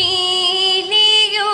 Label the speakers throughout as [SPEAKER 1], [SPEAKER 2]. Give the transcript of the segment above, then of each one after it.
[SPEAKER 1] പീലിയോ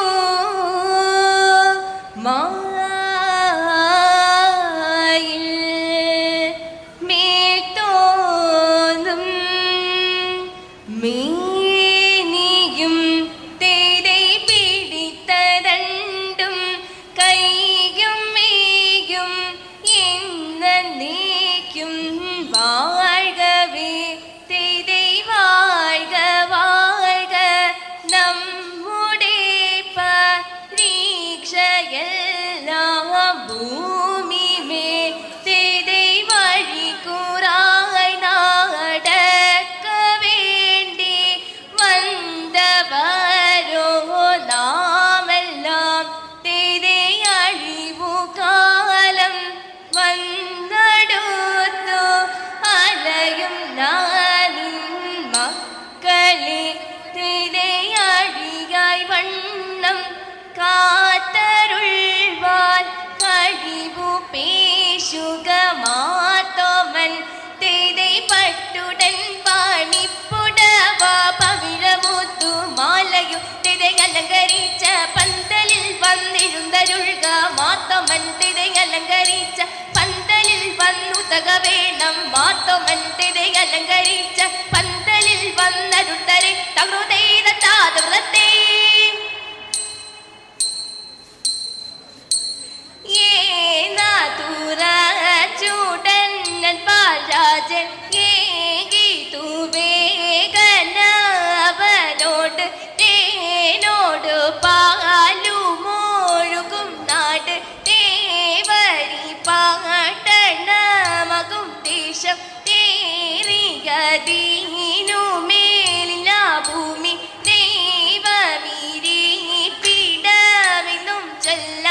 [SPEAKER 1] അലങ്കരിച്ച പന്തലിൽ വന്നിരുന്നരുൾക മാത്തമൻ തിരയലങ്കരിച്ച പന്തലിൽ വന്നുതക വേണം മാത്തമൻ തിരയലങ്കരിച്ച പന്തലിൽ വന്നരുത്തരെ തകൃതേ ചൂടന്നൻ പാരാജൻ ഏകീതു വേഗനവനോട് തേനോട് പാലുമൊഴുകും നാട് തേവരി പാട്ടണമകും ദേശം തേറിയതീനുമേലിന ഭൂമി ദൈവമീരീ പിടമെന്നും ചൊല്ല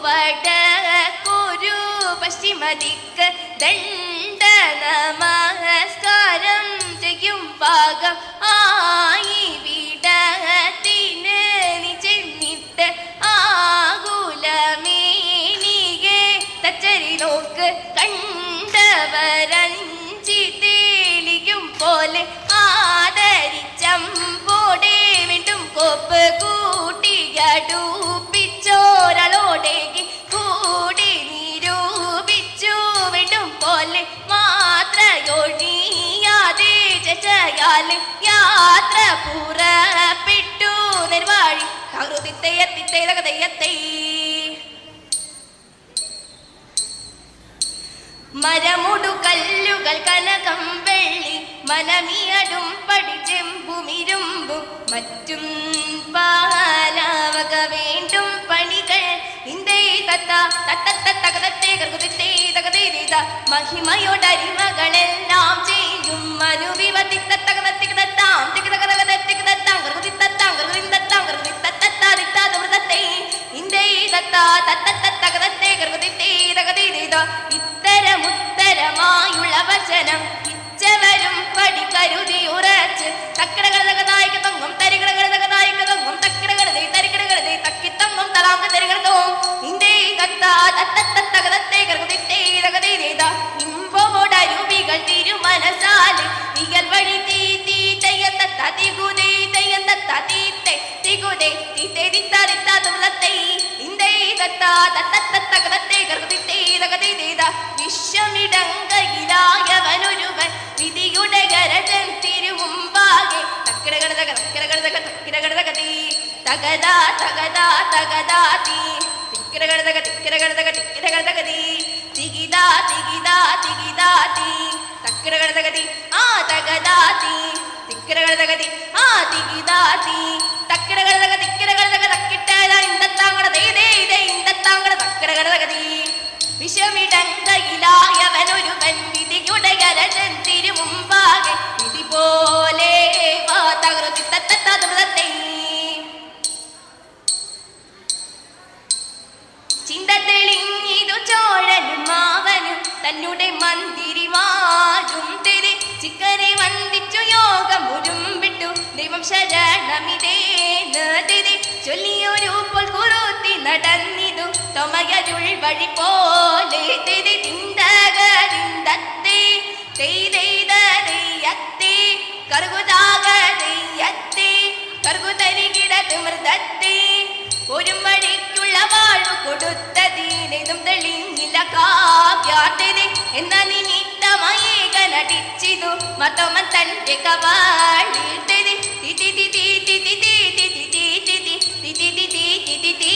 [SPEAKER 1] വടക്കൊരു പശ്ചിമദിക്ക് ദണ്ഡ നമസ്കാരം ചെയ്യും ഭാഗം ആയി വിടത്തിന് നീ ചെന്നിട്ട് ആകുലമേനികെ തച്ചരി നോക്ക് കണ്ടവരഞ്ചി തെളിയും പോലെ ആദരിച്ചമ്പോടെ വീണ്ടും കോപ്പ് കൂട്ടിയടുപ്പിച്ചോരളോടേക്ക് കൂടി നിരൂപിച്ചു വിടും പോലെ മാത്രയൊഴിയാതെ ചയാല് യാത്ര പുറപ്പെട്ടു നിർവാഴി തകൃതിത്തയത്തിത്തേ മരമുടു കല്ലുകൾ കനകം വെള്ളി മനമിയടും പടിച്ചെമ്പുമിരുമ്പും മറ്റും പാലാവക വേണ്ടും പണികൾ മഹിമയോടരിമകളെല്ലാം ചെയ്യും ഇത്തരമുത്തരമായുള്ള വചനം ഇച്ചവരും പടി കരുതി ഉറച്ച് തക്കിടകളതകതായിക്ക് തൊങ്ങും തരികിടകളതകതായിക്ക് തൊങ്ങും തക്കിടകളതേ തരികിടകളതേ തക്കിത്തൊങ്ങും തലാങ്ക് തരികിടതോ ഇന്ത്യേ ഇമ്പമോടരുവികൾ തിരുമനസാല് ഇകൽ വഴി തീ തീ തയ്യത്ത തികുതേ തയ്യത്ത തീത്തെ തികുതേ തീത്തെ ദിത്താ തുളത്തേ ഇന്ത്യേ വിശ്വമിടങ്കയിലായവനൊരുവൻ വിധിയുടെ ഗരജൻ തിരുമുമ്പാകെ തക്കിടകടതകതീ തകതാ തകതാ തകതാ തീ തിക്കിടകടതകതീ തികിതാ തികിതാ തികിതാ തീ തക്കിടകടതകതി ആ തകതാ തീ തിക്കിടകടതകതി ആ തികിതാ തീ തക്കിടകടതക തിക്കിടകടതക തക്കിട്ടല ഇന്തത്താങ്കടതേ ഇന്തത്താങ്കട തക്കിടകടതകതി വിഷമിടങ്കയിലായവനൊരുവൻ വിധിയുടെ ഗരജൻ തിരുമുമ്പാകെ വിധി പോലെ ചിന്ത തെളിഞ്ഞിതു ചോഴനും മാവനും തന്നെ മന്ദിരിവാരും തെരി ചിക്കരെ വന്ദിച്ചു യോഗം ഉരുമ്പിട്ടു ദൈവം ശരണമിതേന്ന് തെരി ചൊല്ലിയൊരു പോൽ കുറുത്തി നടന്നിതു തൊമയരുൾ വഴി പോലെ തെരി തിന്തകരിന്തത്തെ തെയ്തെയ്തേ കറുകുതാകത്തെ എന്നാ നിമിത്തമായി കനടിച്ചിതു മതോമൻ തന്റെ കവാളിൽ തെരി തിതി തിതി തിതി തിതി തിതി തിതി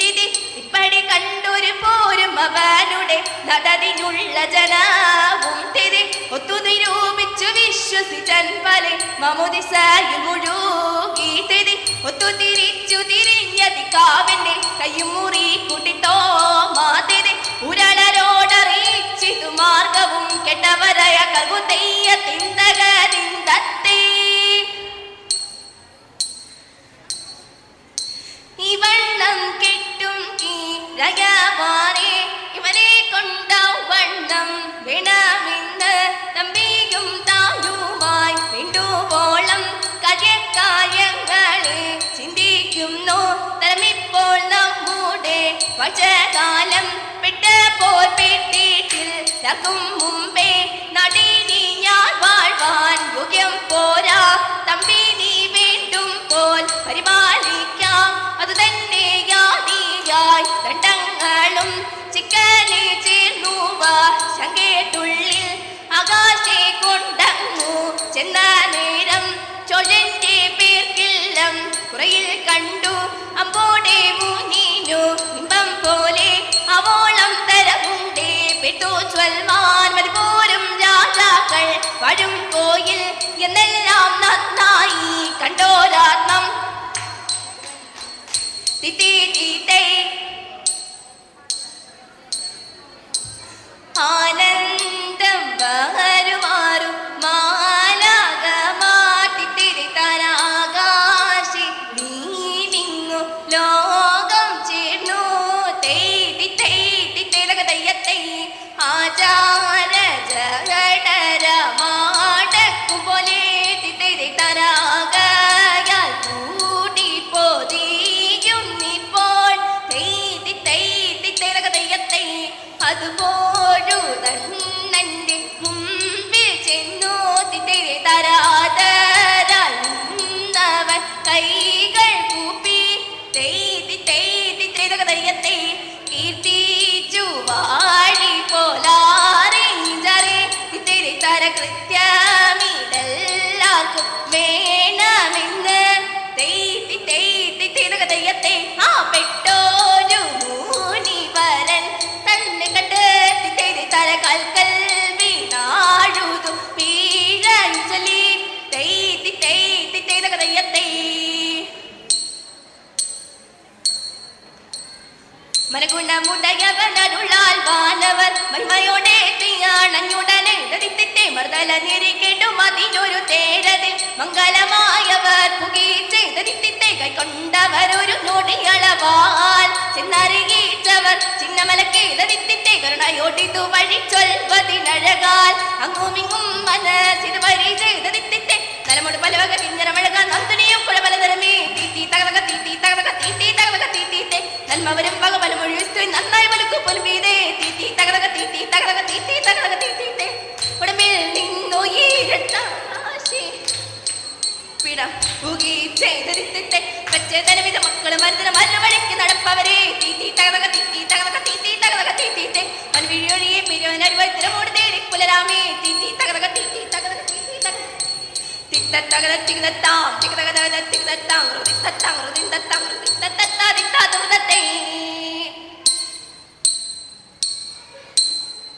[SPEAKER 1] തിതി ഇപ്പടി കണ്ടൊരു പോരും അവനുടെ നടതിനുള്ള ജനാവും തിരി ഒത്തു നിരൂപിച്ചു വിശ്വസിച്ചൻ പലെ മമുദിസായി മുഴുകി തിരി ഒത്തു തിരിച്ചു തിരിഞ്ഞതി കാവിന്റെ കയ്യും മുറി കൂട്ടിത്തോ മാതിരി ഉരളരോടറിയിച്ചിതു മാർഗവും കെട്ടവരയ കൽകുതെയ്യ തിന്തകതിന്തത്തെ ഇവണ്ണം കെട്ടും കീരയവാനെ ഇവനെ കൊണ്ടവണ്ണം വേണമെന്ന് തമ്പിയും താനുമായി വേണ്ടുവോളം കാര്യങ്ങളെ ചിന്തിക്കുന്നു തരമിപ്പോൾ നമ്മുടെ വചകാലം പെട്ടപ്പോൾ പെട്ടിട്ടിൽ മുമ്പേ നടിനി ഞാൻ വാഴ്വാൻ യോഗ്യം പോരാ തമ്പി നീ വേണ്ടും പോൽ പരിപാലിക്കാം അത് തന്നെ യാതിയായി ദണ്ഡങ്ങളും ചിക്കനെ ചേർന്നുവ ശങ്കേട്ടുള്ളിൽ ആകാശെ കൊണ്ടങ്ങു ചെന്ന നേരം ചോഴന്റെ പേർക്കില്ലം കുറയിൽ കണ്ടു അമ്പോടെ മുനിനു ഇമ്പം പോലെ അവോളം തരമുണ്ടേ പെട്ടു ചൊൽമാൻ മതിപോലും രാജാക്കൾ വഴും കോയിൽ എന്നെല്ലാം നന്നായി കണ്ടോരാത്മം തിത്തി തീത്തേ ആനന്ദം ബഹരുമാറും മാലാകമാട്ടിത്തിരി തരാകാശി നീനിങ്ങു ലോകം ചേർന്നു തേതി തേതി തേതകതയ്യത്തൈ ആചാര ജഗടരമാടക്കും പോലെ തിത്തിരി തരാകയാൽ കൂടി പോതിയുന്നിപ്പോൾ തേതി തേതി തേതകതയ്യത്തൈ അതുപോഴുതണ്ണന്റെ മുമ്പിൽ ചെന്നു തിത്തിരി തരാതരവൻ കൈകൾ കൂപ്പി തേതി തേതി തേതകതയ്യത്തെ കീർത്തിച്ചു വാഴി പോലാറിഞ്ചറെ തിത്തിരി തര കൃത്യമിതെല്ലാവർക്കും വേണമെന്ന് തേതി തേതി തേതകതയ്യത്തെ ആ പെട്ടോരു മുനിവരൻ തന്നെ കണ്ട് തിത്തിരി തര കൽക്കൽ വീണാഴുതു വീഴഞ്ചലി തേതി തേതി തേതകതയ്യത്തെ മനഗുണമുടയവനരുളാൽ വാനവർ മഹിമയോടെ തീയാണഞ്ഞുടനെ ദതിത്തെ മർദ്ദല നിരിക്കേണ്ടും അതിനൊരു തേരതിൽ മംഗലമായവർ പുകീച്ചെയ്തതിത്തെ കൈക്കൊണ്ടവരൊരു നോടിയളവാൽ ചെന്നറിയിച്ചവർ ചിന്നമലക്കേതതിത്തെ കരുണയോടിതു വഴി ചൊൽവതിനഴകാൽ അങ്ങുമിങ്ങും മനസ്സിന് വരി ചെയ്തതിത്തെ തലമുടി പലവക തിഞ്ഞരമഴക നന്ദനിയും കുഴപലതരമേ തീറ്റി തകതക തീറ്റി തകതക തീറ്റി തകതക തീറ്റീത്തെ നന്മവരും പകപല മൊഴിച്ചു നന്നായി വലുക്കു പൊലിമീതേ തീറ്റി തകതക തീറ്റി തകതക തീറ്റി തകതക തീറ്റീത്തെ ഉടമ്പിൽ നിന്നു ഈരട്ടാശി പിടം പുകി ചെയ്തതിത്തെ പച്ചതനവിധ മക്കളും മരുന്നിന് മരുവഴിക്ക് നടപ്പവരെ തീറ്റി തകതക തീറ്റി തകതക തീറ്റി തകതക തീറ്റീത്തെ മൻവിഴിയൊഴിയെ പിരിവനരുവത്തിനോട് തേടി പുലരാമേ തീറ്റി തകതക തീറ്റി തകതക തീറ്റി തകതക തിത്തകത തികതാം തികതകത